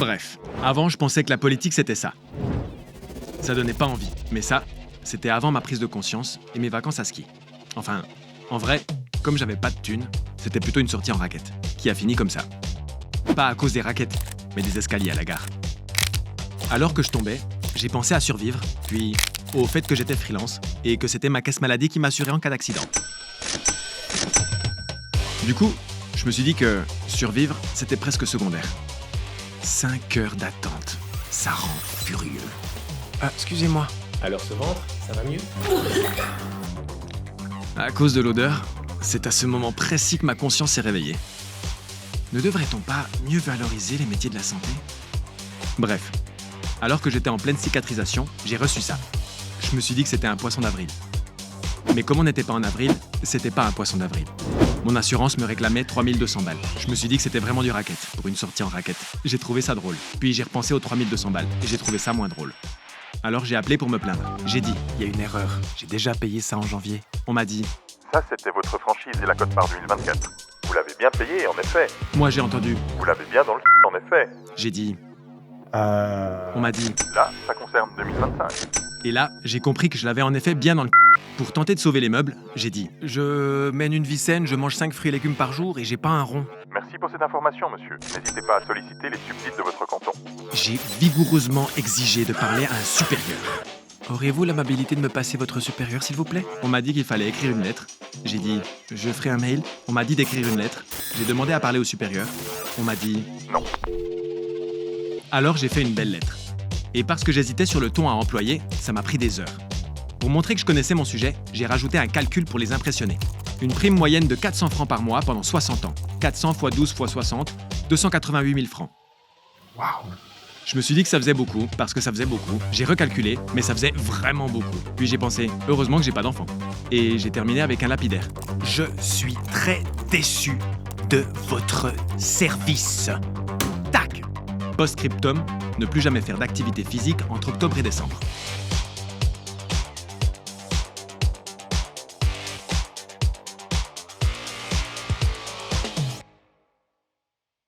Bref, avant je pensais que la politique c'était ça. Ça donnait pas envie, mais ça, c'était avant ma prise de conscience et mes vacances à ski. Enfin, en vrai, comme j'avais pas de thunes, c'était plutôt une sortie en raquette, qui a fini comme ça. Pas à cause des raquettes, mais des escaliers à la gare. Alors que je tombais, j'ai pensé à survivre, puis au fait que j'étais freelance et que c'était ma caisse maladie qui m'assurait en cas d'accident. Du coup, je me suis dit que survivre, c'était presque secondaire. 5 heures d'attente, ça rend furieux. Excusez-moi. Alors ce ventre, ça va mieux? À cause de l'odeur, c'est à ce moment précis que ma conscience s'est réveillée. Ne devrait-on pas mieux valoriser les métiers de la santé? Bref, alors que j'étais en pleine cicatrisation, j'ai reçu ça. Je me suis dit que c'était un poisson d'avril. Mais comme on n'était pas en avril, c'était pas un poisson d'avril. Mon assurance me réclamait 3200 balles. Je me suis dit que c'était vraiment du racket, pour une sortie en raquette. J'ai trouvé ça drôle. Puis j'ai repensé aux 3200 balles, et j'ai trouvé ça moins drôle. Alors j'ai appelé pour me plaindre. J'ai dit, il y a une erreur, j'ai déjà payé ça en janvier. On m'a dit, Ça, c'était votre franchise et la cote-part 2024. Vous l'avez bien payé, en effet. moi j'ai entendu. Vous l'avez bien dans le en effet. J'ai dit, on m'a dit. Là, ça concerne 2025. Et là, j'ai compris que je l'avais en effet bien dans le Pour tenter de sauver les meubles, j'ai dit, je mène une vie saine, je mange 5 fruits et légumes par jour et j'ai pas un rond. Merci pour cette information, monsieur. N'hésitez pas à solliciter les subsides de votre canton. J'ai vigoureusement exigé de parler à un supérieur. Auriez-vous l'amabilité de me passer votre supérieur, s'il vous plaît? On m'a dit qu'il fallait écrire une lettre. J'ai dit, je ferai un mail. On m'a dit d'écrire une lettre. J'ai demandé à parler au supérieur. On m'a dit, Non. Alors j'ai fait une belle lettre. Et parce que j'hésitais sur le ton à employer, ça m'a pris des heures. Pour montrer que je connaissais mon sujet, j'ai rajouté un calcul pour les impressionner. Une prime moyenne de 400 francs par mois pendant 60 ans. 400 x 12 x 60, 288 000 francs. Waouh! Je me suis dit que ça faisait beaucoup, parce que ça faisait beaucoup. J'ai recalculé, mais ça faisait vraiment beaucoup. Puis j'ai pensé, heureusement que j'ai pas d'enfant. Et j'ai terminé avec un lapidaire. Je suis très déçu de votre service. Tac! Post-scriptum, ne plus jamais faire d'activité physique entre octobre et décembre.